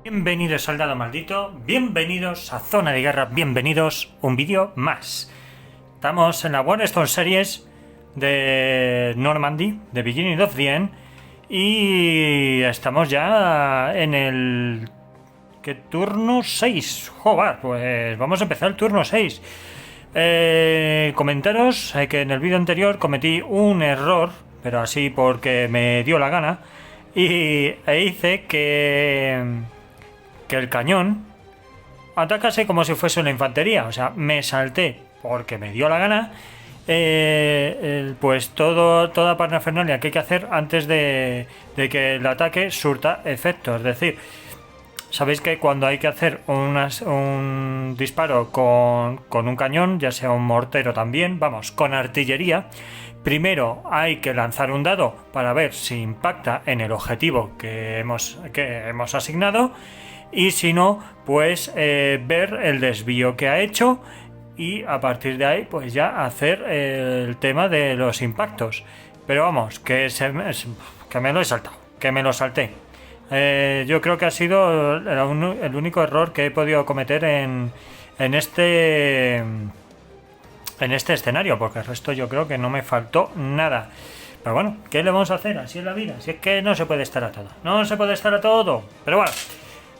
Bienvenidos, soldado maldito, bienvenidos a Zona de Guerra, bienvenidos a un vídeo más. Estamos en la Warstone Series de Normandy, de Beginning of the End, y estamos ya en el... ¿qué turno 6? Joder, pues vamos a empezar el turno 6. Comentaros que en el vídeo anterior cometí un error, pero así porque me dio la gana, e hice que el cañón atacase como si fuese una infantería. O sea, me salté porque me dio la gana pues toda parafernalia que hay que hacer antes de que el ataque surta efecto. Es decir, sabéis que cuando hay que hacer un disparo con un cañón, ya sea un mortero también, vamos, con artillería, primero hay que lanzar un dado para ver si impacta en el objetivo que hemos asignado, y si no, pues ver el desvío que ha hecho y a partir de ahí pues ya hacer el tema de los impactos. Pero vamos, que me lo he saltado, que me lo salté. Yo creo que ha sido el único error que he podido cometer en este escenario, porque el resto yo creo que no me faltó nada. Pero bueno, ¿qué le vamos a hacer? Así es la vida. Si es que no se puede estar a todo. No se puede estar a todo. Pero bueno.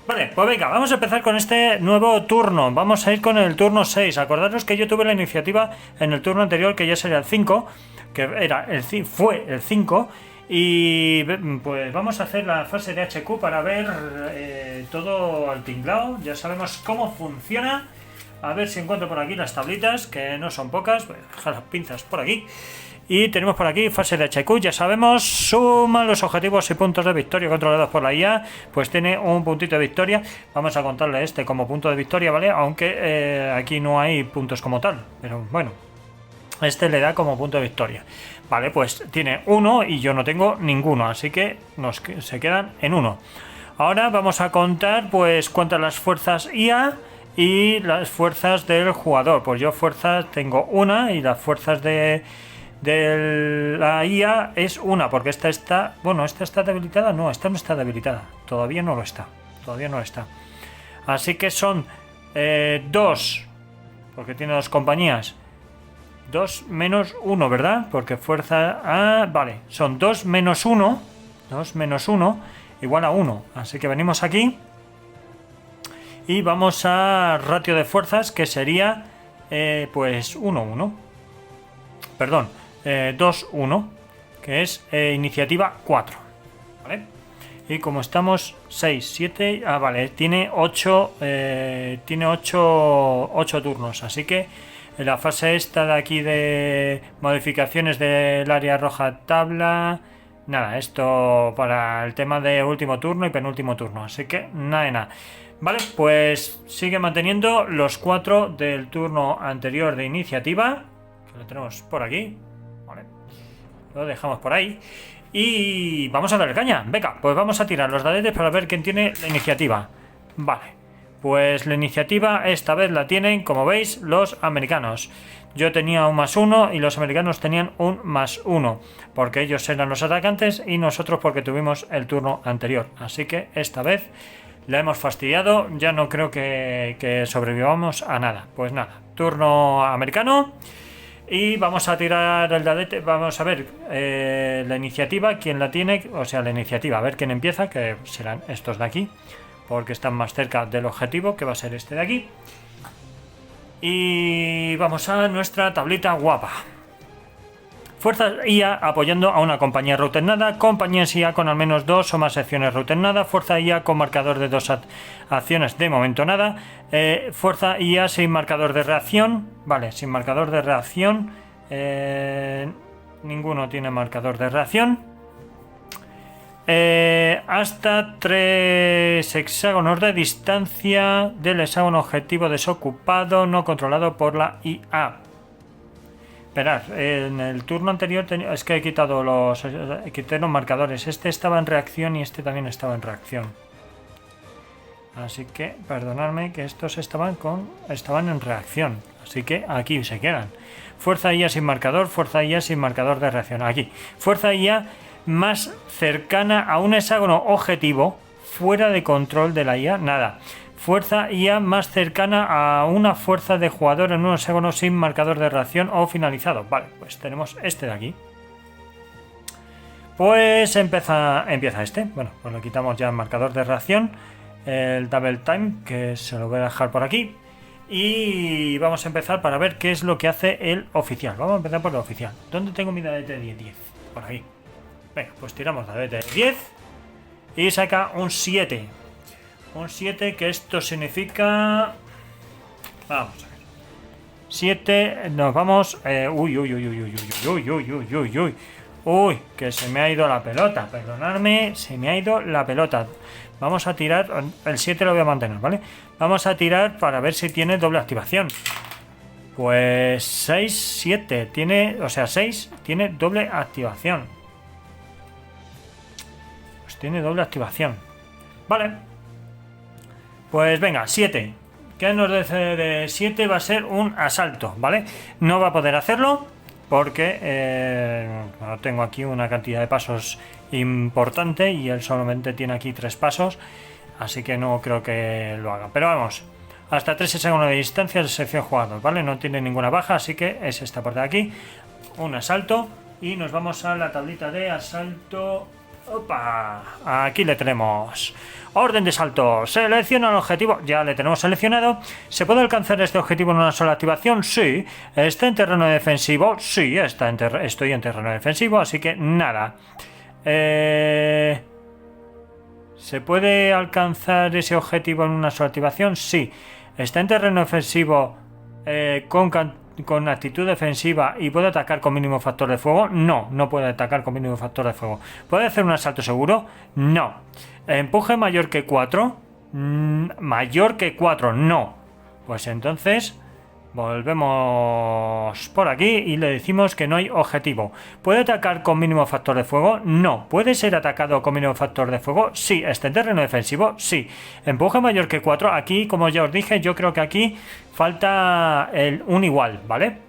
Vale, pues venga, vamos a empezar con este nuevo turno. Vamos a ir con el turno 6. Acordaros que yo tuve la iniciativa en el turno anterior, que ya sería el 5, que fue el 5. Y pues vamos a hacer la fase de HQ para ver todo al tinglao. Ya sabemos cómo funciona. A ver si encuentro por aquí las tablitas, que no son pocas. Voy a dejar las pinzas por aquí. Y tenemos por aquí fase de HQ, ya sabemos, suma los objetivos y puntos de victoria controlados por la IA, pues tiene un puntito de victoria. Vamos a contarle este como punto de victoria, ¿vale? Aunque aquí no hay puntos como tal, pero bueno, este le da como punto de victoria. Vale, pues tiene 1 y yo no tengo ninguno, así que se quedan en 1. Ahora vamos a contar pues cuántas las fuerzas IA y las fuerzas del jugador. Pues yo fuerzas tengo una y las fuerzas de la IA es una, porque esta está... Bueno, ¿esta está debilitada? No, esta no está debilitada. Todavía no lo está. Así que son 2, porque tiene 2 compañías. 2 menos 1, ¿verdad? Porque fuerza... Ah, vale. Son 2 menos 1. 2 menos 1 igual a 1. Así que venimos aquí. Y vamos a ratio de fuerzas, que sería pues 1-1. Perdón. 2-1, que es iniciativa 4, ¿vale? Y como estamos 6, 7, vale, tiene 8 turnos, así que en la fase esta de aquí de modificaciones del área roja tabla, nada, esto para el tema de último turno y penúltimo turno, así que nada de nada. Vale, pues sigue manteniendo los 4 del turno anterior de iniciativa, que lo tenemos por aquí. Lo dejamos por ahí. Y vamos a darle caña. Venga, pues vamos a tirar los dadetes para ver quién tiene la iniciativa. Vale, pues la iniciativa esta vez la tienen, como veis, los americanos. Yo tenía un +1 y los americanos tenían un +1, porque ellos eran los atacantes y nosotros porque tuvimos el turno anterior. Así que esta vez la hemos fastidiado. Ya no creo que sobrevivamos a nada. Pues nada, turno americano. Y vamos a tirar el dadete. Vamos a ver la iniciativa, quién la tiene. O sea, la iniciativa, a ver quién empieza, que serán estos de aquí, porque están más cerca del objetivo, que va a ser este de aquí. Y vamos a nuestra tablita guapa. Fuerzas IA apoyando a una compañía routernada. Compañías IA con al menos 2 o más acciones routernada. Fuerza IA con marcador de 2 acciones, de momento nada. Fuerza IA sin marcador de reacción. Vale, sin marcador de reacción. Ninguno tiene marcador de reacción. Hasta 3 hexágonos de distancia del hexágono objetivo desocupado no controlado por la IA. Esperad, en el turno anterior es que quité los marcadores. Este estaba en reacción y este también estaba en reacción. Así que perdonadme que estos estaban en reacción. Así que aquí se quedan. Fuerza IA sin marcador, fuerza IA sin marcador de reacción. Aquí. Fuerza IA más cercana a un hexágono objetivo fuera de control de la IA, nada. Fuerza IA más cercana a una fuerza de jugador en un hexágono sin marcador de reacción o finalizado. Vale, pues tenemos este de aquí. Pues empieza este. Bueno, pues le quitamos ya el marcador de reacción, el double time, que se lo voy a dejar por aquí. Y vamos a empezar para ver qué es lo que hace el oficial. Vamos a empezar por el oficial. ¿Dónde tengo mi dadete de 10? Por aquí. Venga, pues tiramos dadete de 10 y saca un 7. Un 7, que esto significa... Vamos a ver. 7, nos vamos... Uy, que se me ha ido la pelota. Perdonadme, se me ha ido la pelota. Vamos a tirar... El 7 lo voy a mantener, ¿vale? Vamos a tirar para ver si tiene doble activación. Pues 6, 7 tiene... O sea, 6 tiene doble activación. Pues tiene doble activación. Vale. Pues venga, 7. ¿Qué nos dice de 7? Va a ser un asalto, ¿vale? No va a poder hacerlo porque tengo aquí una cantidad de pasos importante y él solamente tiene aquí 3 pasos, así que no creo que lo haga. Pero vamos, hasta 3 segundos de distancia de sección jugador, ¿vale? No tiene ninguna baja, así que es esta parte de aquí. Un asalto y nos vamos a la tablita de asalto. ¡Opa! Aquí le tenemos. Orden de salto. Selecciona el objetivo. Ya le tenemos seleccionado. ¿Se puede alcanzar este objetivo en una sola activación? Sí. ¿Está en terreno defensivo? Sí, estoy en terreno defensivo, así que nada. ¿Se puede alcanzar ese objetivo en una sola activación? Sí. ¿Está en terreno defensivo con actitud defensiva y puede atacar con mínimo factor de fuego? No, no puede atacar con mínimo factor de fuego. ¿Puede hacer un asalto seguro? No. ¿Empuje mayor que 4? Mayor que 4, no. Pues entonces volvemos por aquí y le decimos que no hay objetivo. ¿Puede atacar con mínimo factor de fuego? No. ¿Puede ser atacado con mínimo factor de fuego? Sí. ¿Está en terreno defensivo? Sí. ¿Empuje mayor que 4? Aquí, como ya os dije, yo creo que aquí falta un igual, ¿vale?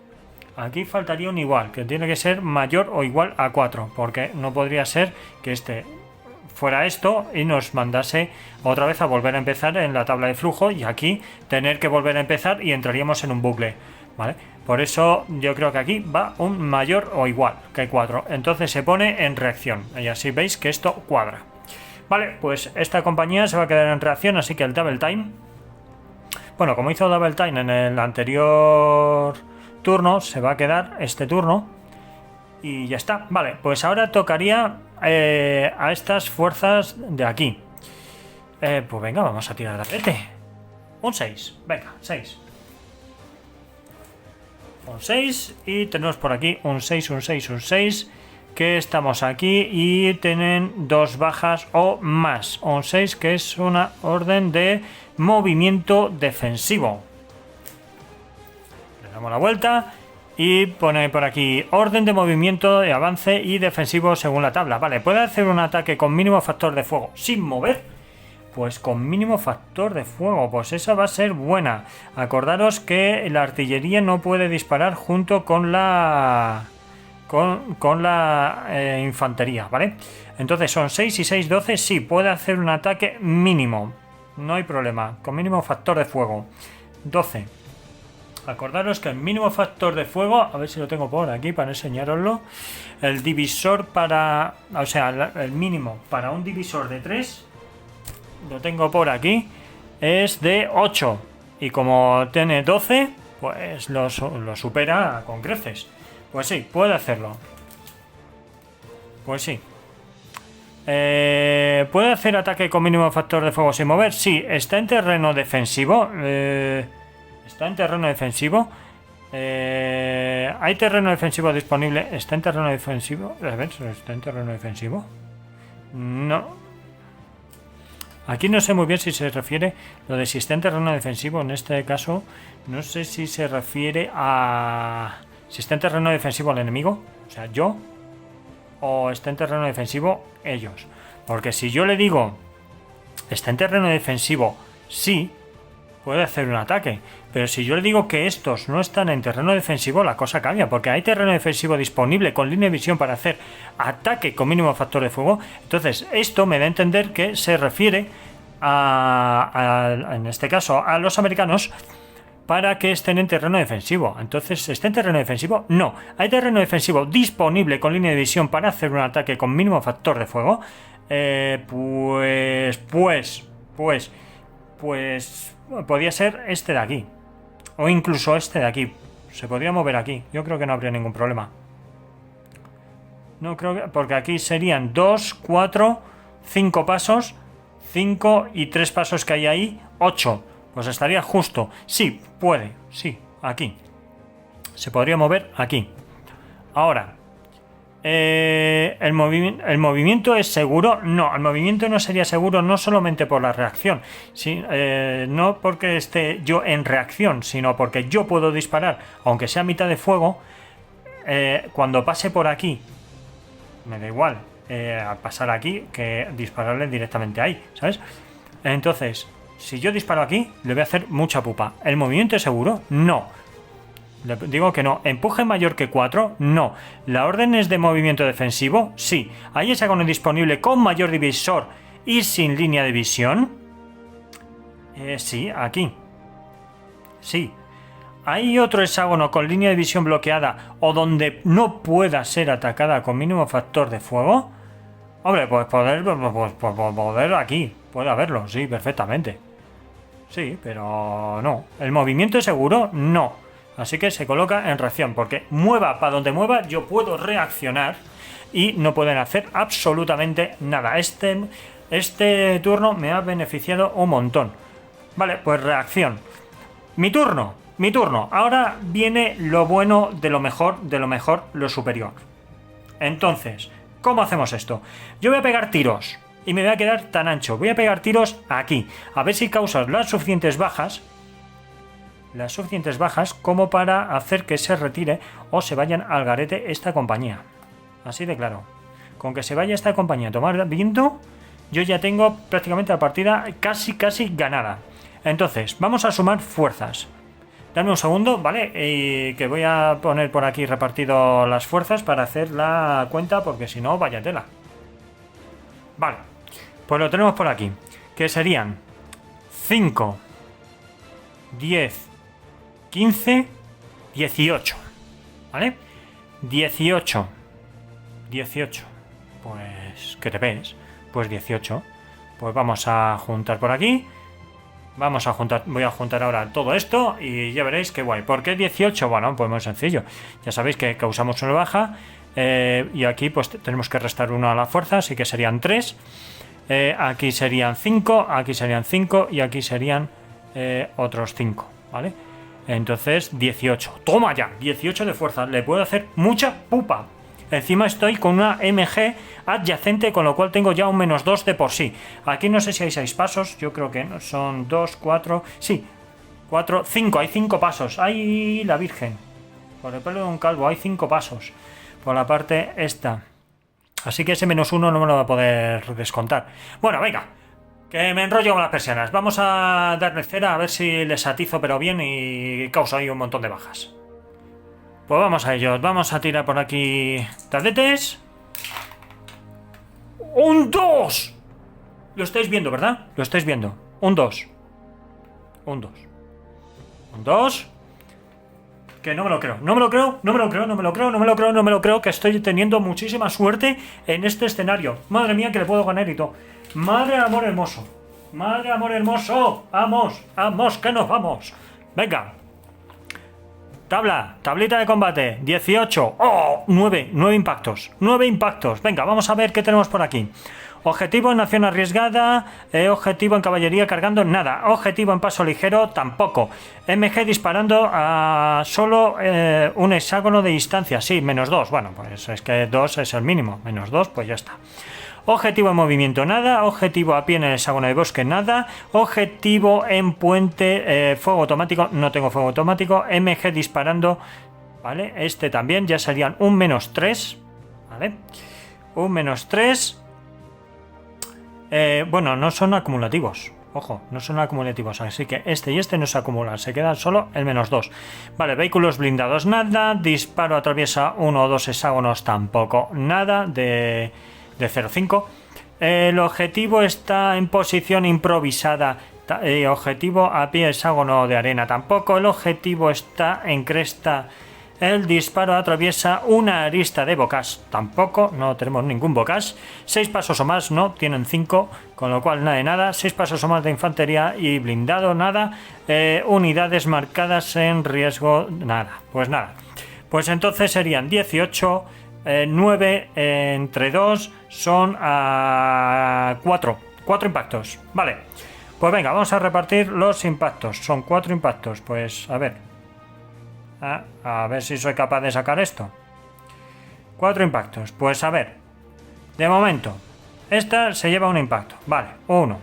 Aquí faltaría un igual, que tiene que ser mayor o igual a 4, porque no podría ser que este fuera esto y nos mandase otra vez a volver a empezar en la tabla de flujo y aquí tener que volver a empezar y entraríamos en un bucle, ¿vale? Por eso yo creo que aquí va un mayor o igual que 4, entonces se pone en reacción y así veis que esto cuadra. Vale, pues esta compañía se va a quedar en reacción, así que el double time, bueno, como hizo double time en el anterior turno, se va a quedar este turno y ya está. Vale, pues ahora tocaría a estas fuerzas de aquí. Pues venga, vamos a tirar de arete. Un 6, venga, 6. Un 6 y tenemos por aquí un 6, un 6, un 6. Que estamos aquí y tienen 2 bajas o más. Un 6 que es una orden de movimiento defensivo. Le damos la vuelta y pone por aquí orden de movimiento de avance y defensivo según la tabla. Vale, puede hacer un ataque con mínimo factor de fuego sin mover. Pues con mínimo factor de fuego, pues esa va a ser buena. Acordaros que la artillería no puede disparar junto con la infantería, ¿vale? Entonces son 6 y 6, 12, sí, puede hacer un ataque mínimo. No hay problema, con mínimo factor de fuego. 12. Acordaros que el mínimo factor de fuego, a ver si lo tengo por aquí para enseñaroslo. El divisor para... O sea, el mínimo para un divisor de 3, lo tengo por aquí, es de 8. Y como tiene 12, pues lo supera con creces. Pues sí, puede hacerlo. Pues sí. ¿Puede hacer ataque con mínimo factor de fuego sin mover? Sí. ¿Está en terreno defensivo? Está en terreno defensivo. ¿Hay terreno defensivo disponible? ¿Está en terreno defensivo? A ver, ¿está en terreno defensivo? No. Aquí no sé muy bien si se refiere lo de si está en terreno defensivo. En este caso, no sé si se refiere a... Si está en terreno defensivo el enemigo, o sea, yo, o está en terreno defensivo ellos. Porque si yo le digo, está en terreno defensivo, sí, puede hacer un ataque. Pero si yo le digo que estos no están en terreno defensivo, la cosa cambia, porque hay terreno defensivo disponible con línea de visión para hacer ataque con mínimo factor de fuego. Entonces esto me da a entender que se refiere en este caso a los americanos, para que estén en terreno defensivo. Entonces, ¿está en terreno defensivo? No. ¿Hay terreno defensivo disponible con línea de visión para hacer un ataque con mínimo factor de fuego? Pues podría ser este de aquí. O incluso este de aquí. Se podría mover aquí. Yo creo que no habría ningún problema. No creo que... Porque aquí serían 2, 4, 5 pasos. 5 y 3 pasos que hay ahí. 8. Pues estaría justo. Sí, puede. Sí, aquí. Se podría mover aquí. Ahora, ¿el movimiento es seguro? No, el movimiento no sería seguro no solamente por la reacción. No porque esté yo en reacción, sino porque yo puedo disparar, aunque sea a mitad de fuego, cuando pase por aquí. Me da igual pasar aquí que dispararle directamente ahí, ¿sabes? Entonces... Si yo disparo aquí, le voy a hacer mucha pupa. ¿El movimiento es seguro? No. Le digo que no. ¿Empuje mayor que 4? No. ¿La orden es de movimiento defensivo? Sí. ¿Hay hexágono disponible con mayor divisor y sin línea de visión? Sí, aquí. Sí. ¿Hay otro hexágono con línea de visión bloqueada o donde no pueda ser atacada con mínimo factor de fuego? Hombre, pues poder aquí. Puede haberlo, sí, perfectamente. Sí, pero no. ¿El movimiento es seguro? No. Así que se coloca en reacción, porque mueva para donde mueva, yo puedo reaccionar y no pueden hacer absolutamente nada. Este turno me ha beneficiado un montón. Vale, pues reacción. Mi turno. Ahora viene lo bueno de lo mejor, lo superior. Entonces, ¿cómo hacemos esto? Yo voy a pegar tiros. Y me voy a quedar tan ancho. Voy a pegar tiros aquí. A ver si causas las suficientes bajas como para hacer que se retire o se vayan al garete esta compañía. Así de claro. Con que se vaya esta compañía a tomar viento, yo ya tengo prácticamente la partida casi ganada. Entonces, vamos a sumar fuerzas. Dame un segundo, ¿vale? Y que voy a poner por aquí repartido las fuerzas para hacer la cuenta, porque si no, vaya tela. Vale. Pues lo tenemos por aquí, que serían 5, 10, 15, 18, ¿vale? 18, pues, ¿qué te ves? Pues 18, pues vamos a juntar por aquí, voy a juntar ahora todo esto y ya veréis qué guay. ¿Por qué 18? Bueno, pues muy sencillo, ya sabéis que causamos una baja y aquí pues tenemos que restar 1 a la fuerza, así que serían 3. Aquí serían 5, aquí serían 5 y aquí serían otros 5, ¿vale? Entonces 18, toma ya, 18 de fuerza, le puedo hacer mucha pupa. Encima estoy con una MG adyacente, con lo cual tengo ya un -2 de por sí. Aquí no sé si hay 6 pasos, yo creo que no, son 2, 4, sí, 4, 5, hay 5 pasos. ¡Ay, la Virgen! Por el pelo de un calvo, hay 5 pasos por la parte esta. Así que ese -1 no me lo va a poder descontar. Bueno, venga, que me enrollo con las persianas. Vamos a darle cera a ver si les atizo pero bien y causa ahí un montón de bajas. Pues vamos a ellos. Vamos a tirar por aquí tadetes. ¡Un 2! Lo estáis viendo, ¿verdad? Lo estáis viendo. Un 2. Un 2. Un 2. Que no me lo creo, no me lo creo, que estoy teniendo muchísima suerte en este escenario. Madre mía, que le puedo ganar y todo. Madre amor hermoso. Vamos, que nos vamos. Venga. Tablita de combate, 18. ¡Oh! 9 impactos. Venga, vamos a ver qué tenemos por aquí. Objetivo en acción arriesgada, objetivo en caballería cargando, nada. Objetivo en paso ligero, tampoco. MG disparando a solo un hexágono de distancia, sí, -2. Bueno, pues es que 2 es el mínimo, -2, pues ya está. Objetivo en movimiento, nada. Objetivo a pie en el hexágono de bosque, nada. Objetivo en puente, fuego automático, no tengo fuego automático. MG disparando, ¿vale? Este también, ya serían un -3, ¿vale? Un -3. Bueno, no son acumulativos. Ojo, no son acumulativos, así que este y este no se acumulan, se quedan solo el -2. Vale, vehículos blindados nada, disparo atraviesa 1 o 2 hexágonos tampoco nada, de 0,5. El objetivo está en posición improvisada, objetivo a pie hexágono de arena tampoco, el objetivo está en cresta. El disparo atraviesa una arista de bocage, tampoco, no tenemos ningún bocage. 6 pasos o más, no, tienen 5, con lo cual nada de nada. 6 pasos o más de infantería y blindado, nada. Unidades marcadas en riesgo, nada, pues nada. Pues entonces serían 18, 9 entre 2 son a 4 impactos, vale. Pues venga, vamos a repartir los impactos, son 4 impactos, pues a ver. A ver si soy capaz de sacar esto. 4 impactos. Pues a ver. De momento. Esta se lleva un impacto. Vale. 1.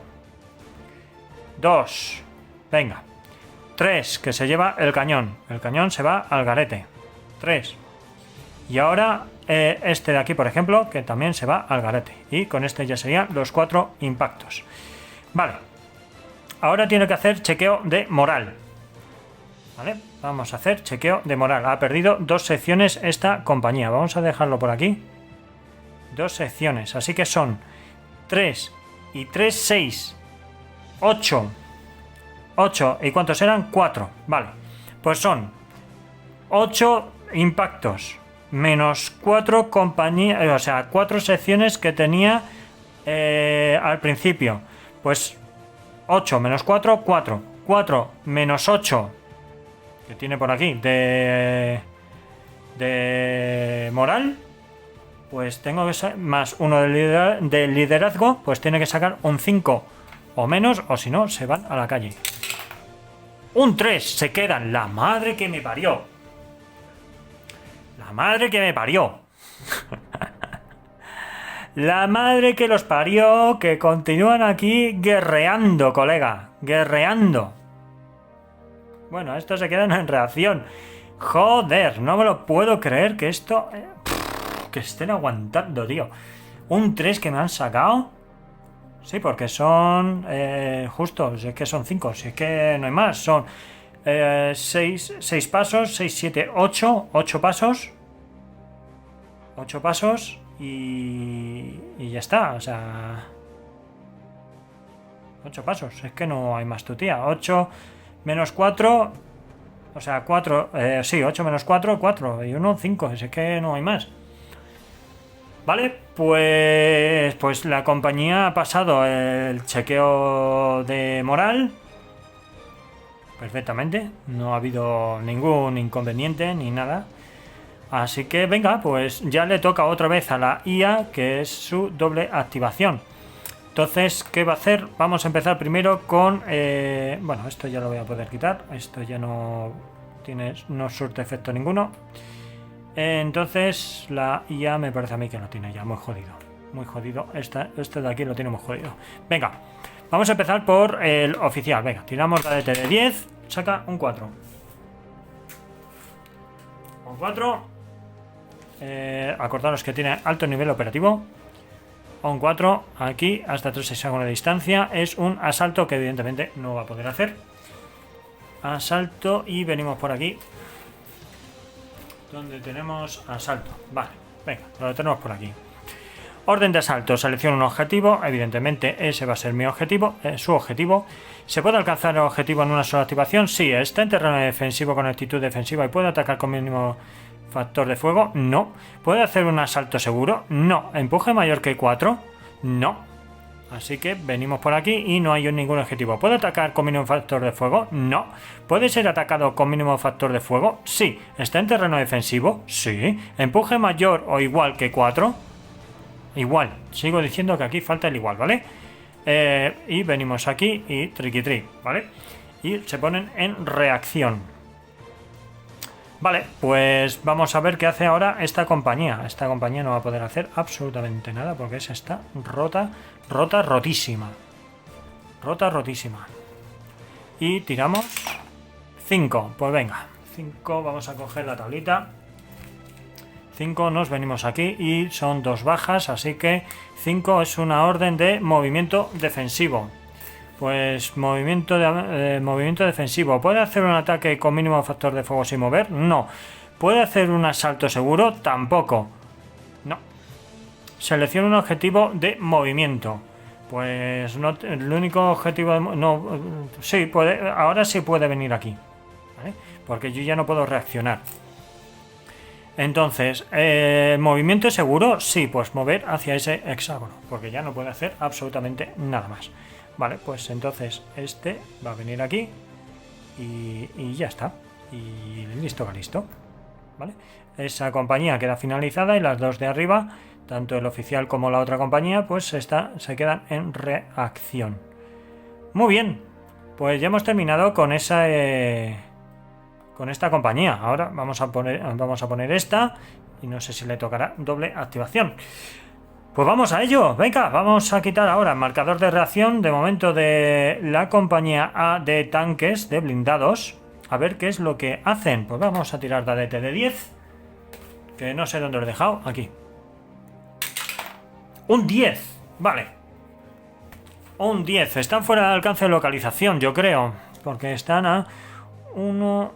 2. Venga. 3. Que se lleva el cañón. El cañón se va al garete. 3. Y ahora este de aquí, por ejemplo, que también se va al garete. Y con este ya serían los 4 impactos. Vale. Ahora tiene que hacer chequeo de moral. Vale, vamos a hacer chequeo de moral. Ha perdido 2 secciones esta compañía. Vamos a dejarlo por aquí. 2 secciones. Así que son 3 y 3, 6. 8. 8. ¿Y cuántos eran? 4. Vale. Pues son 8 impactos. Menos 4 compañías. O sea, 4 secciones que tenía al principio. Pues 8 menos 4, 4. 4 menos 8. Que tiene por aquí de moral, pues tengo que sacar más 1 de liderazgo, pues tiene que sacar un 5 o menos, o si no se van a la calle. Un 3, se quedan. La madre que me parió. La madre que me parió. La madre que los parió, que continúan aquí guerreando, colega, guerreando. Bueno, estos se quedan en reacción. Joder, no me lo puedo creer que esto... que estén aguantando, tío. Un 3 que me han sacado. Sí, porque son... justo, si es que son 5. Si es que no hay más. Son 6 pasos, 6, 7, 8. 8 pasos. 8 pasos. Y ya está, o sea... 8 pasos. Es que no hay más tutía. 8... menos 4, o sea, 4, sí, 8 menos 4, 4, y 1, 5, es que no hay más. Vale, pues la compañía ha pasado el chequeo de moral perfectamente, no ha habido ningún inconveniente ni nada. Así que venga, pues ya le toca otra vez a la IA, que es su doble activación. Entonces, ¿qué va a hacer? Vamos a empezar primero con... bueno, esto ya lo voy a poder quitar. Esto ya no surte efecto ninguno. Entonces, la IA me parece a mí que lo tiene ya muy jodido. Muy jodido. Este de aquí lo tiene muy jodido. Venga, vamos a empezar por el oficial. Venga, tiramos la de 10. Saca un 4. Un 4. Acordaros que tiene alto nivel operativo. Un 4, aquí hasta 3 hexágonos de distancia. Es un asalto que evidentemente no va a poder hacer. Asalto y venimos por aquí. Donde tenemos asalto. Vale, venga, lo tenemos por aquí. Orden de asalto, selecciona un objetivo. Evidentemente ese va a ser mi objetivo, su objetivo. ¿Se puede alcanzar el objetivo en una sola activación? Sí, está en terreno defensivo con actitud defensiva y puede atacar con mínimo... factor de fuego, no. ¿Puede hacer un asalto seguro? No. ¿Empuje mayor que 4? No. Así que venimos por aquí y no hay ningún objetivo. ¿Puede atacar con mínimo factor de fuego? No. ¿Puede ser atacado con mínimo factor de fuego? Sí. ¿Está en terreno defensivo? Sí. ¿Empuje mayor o igual que 4? Igual. Sigo diciendo que aquí falta el igual, ¿vale? Y venimos aquí y triqui-tri, ¿vale? Y se ponen en reacción. Vale, pues vamos a ver qué hace ahora esta compañía. Esta compañía no va a poder hacer absolutamente nada porque esa está rotísima. Rotísima. Y tiramos 5. Pues venga, 5, vamos a coger la tablita. 5, nos venimos aquí y son 2 bajas, así que 5 es una orden de movimiento defensivo. Pues movimiento defensivo. ¿Puede hacer un ataque con mínimo factor de fuego sin mover? No. ¿Puede hacer un asalto seguro? Tampoco. No. Selecciona un objetivo de movimiento. Pues no, el único objetivo de... No, sí, puede, ahora sí puede venir aquí, ¿vale? Porque yo ya no puedo reaccionar. Entonces, ¿movimiento seguro? Sí, pues mover hacia ese hexágono, porque ya no puede hacer absolutamente nada más. Vale, pues entonces este va a venir aquí y ya está. Y listo, listo. ¿Vale? Esa compañía queda finalizada y las dos de arriba, tanto el oficial como la otra compañía, pues se quedan en reacción. Muy bien, pues ya hemos terminado con esa con esta compañía. Ahora vamos a poner esta y no sé si le tocará doble activación. Pues vamos a ello, venga, vamos a quitar ahora el marcador de reacción de momento de la compañía A de tanques, de blindados, a ver qué es lo que hacen. Pues vamos a tirar dadete de 10, que no sé dónde lo he dejado, aquí. Un 10, vale. Un 10, están fuera de alcance de localización, yo creo, porque están a 1,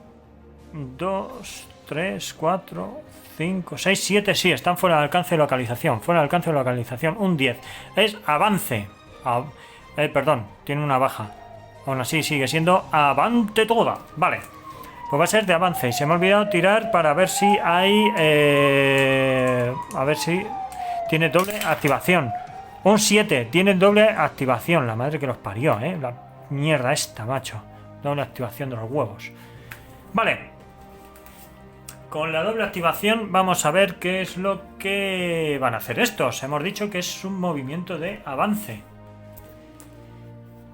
2, 3, 4, 5, 6, 7, sí, están fuera de alcance de localización. Fuera de alcance de localización, un 10. Es avance. Perdón, tiene una baja. Aún así sigue siendo avante toda. Vale, pues va a ser de avance. Y se me ha olvidado tirar para ver si hay... a ver si tiene doble activación. Un 7, tiene doble activación. La madre que los parió, la mierda esta, macho. Doble activación de los huevos. Vale. Con la doble activación vamos a ver qué es lo que van a hacer estos. Hemos dicho que es un movimiento de avance.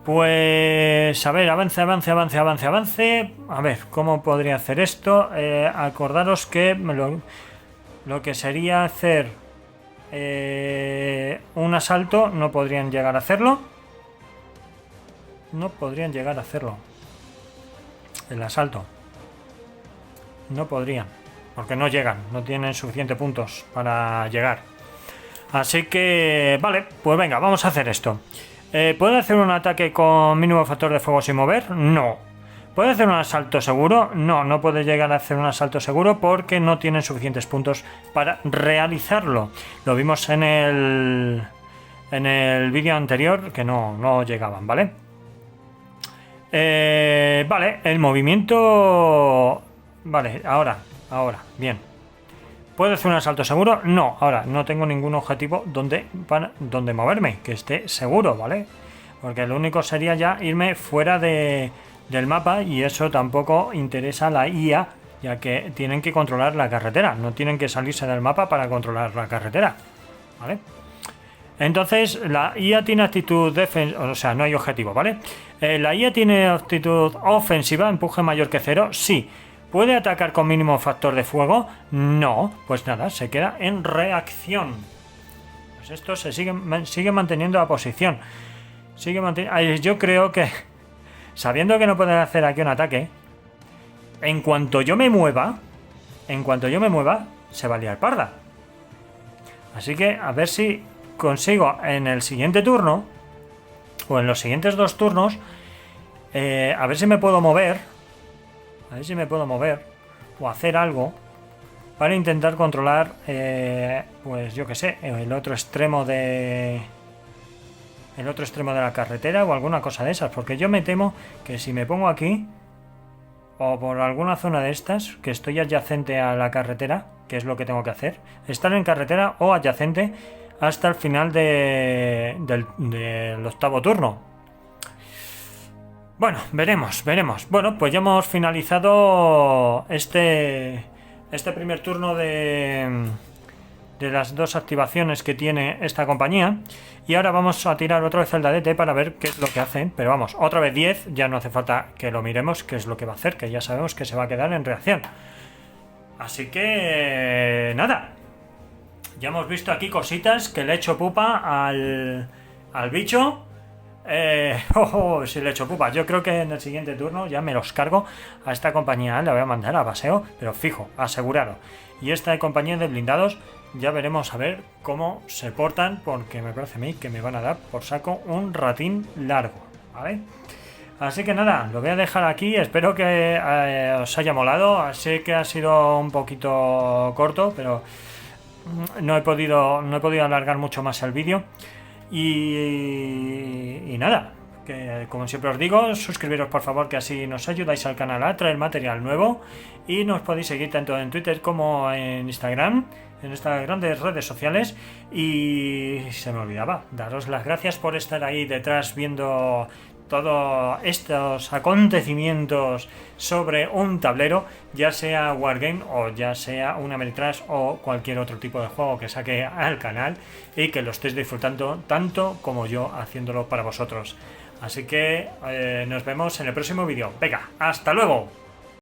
Pues a ver, avance. A ver, ¿cómo podría hacer esto? Acordaros que lo que sería hacer un asalto, no podrían llegar a hacerlo. No podrían llegar a hacerlo. El asalto. No podrían. Porque no llegan, no tienen suficientes puntos para llegar. Así que, vale, pues venga, vamos a hacer esto. ¿Puede hacer un ataque con mínimo factor de fuego sin mover? No. ¿Puede hacer un asalto seguro? No, no puede llegar a hacer un asalto seguro porque no tienen suficientes puntos para realizarlo. Lo vimos en el vídeo anterior que no llegaban, ¿vale? Vale, el movimiento... Vale, ahora, bien. ¿Puedo hacer un asalto seguro? No, ahora no tengo ningún objetivo donde moverme, que esté seguro, ¿vale? Porque lo único sería ya irme fuera del mapa y eso tampoco interesa a la IA, ya que tienen que controlar la carretera, no tienen que salirse del mapa para controlar la carretera, ¿vale? Entonces, la IA tiene actitud defensiva, o sea, no hay objetivo, ¿vale? La IA tiene actitud ofensiva, empuje mayor que 0, sí. ¿Puede atacar con mínimo factor de fuego? No, pues nada, se queda en reacción. Pues esto se sigue manteniendo la posición. Yo creo que, sabiendo que no pueden hacer aquí un ataque, en cuanto yo me mueva, se va a liar parda. Así que a ver si consigo en el siguiente turno, o en los siguientes 2 turnos, a ver si me puedo mover. O hacer algo para intentar controlar, pues yo que sé, el otro extremo de la carretera o alguna cosa de esas, porque yo me temo que si me pongo aquí o por alguna zona de estas, que estoy adyacente a la carretera, que es lo que tengo que hacer, estar en carretera o adyacente hasta el final del 8º turno. Bueno, veremos. Bueno, pues ya hemos finalizado este primer turno de las 2 activaciones que tiene esta compañía. Y ahora vamos a tirar otra vez el dadete para ver qué es lo que hacen. Pero vamos, otra vez 10, ya no hace falta que lo miremos qué es lo que va a hacer, que ya sabemos que se va a quedar en reacción. Así que... nada. Ya hemos visto aquí cositas que le he hecho pupa al bicho. Si le echo pupa, yo creo que en el siguiente turno ya me los cargo a esta compañía, la voy a mandar a paseo, pero fijo, asegurado. Y esta compañía de blindados ya veremos a ver cómo se portan, porque me parece a mí que me van a dar por saco un ratín largo. ¿vale? Así que nada, lo voy a dejar aquí, espero que os haya molado, sé que ha sido un poquito corto, pero no he podido alargar mucho más el vídeo y nada, que como siempre os digo, suscribiros por favor, que así nos ayudáis al canal a traer material nuevo, y nos podéis seguir tanto en Twitter como en Instagram, en estas grandes redes sociales. Y se me olvidaba daros las gracias por estar ahí detrás viendo todos estos acontecimientos sobre un tablero, ya sea Wargame o ya sea un Ameritrash o cualquier otro tipo de juego que saque al canal, y que lo estéis disfrutando tanto como yo haciéndolo para vosotros. Así que nos vemos en el próximo vídeo. Venga, hasta luego.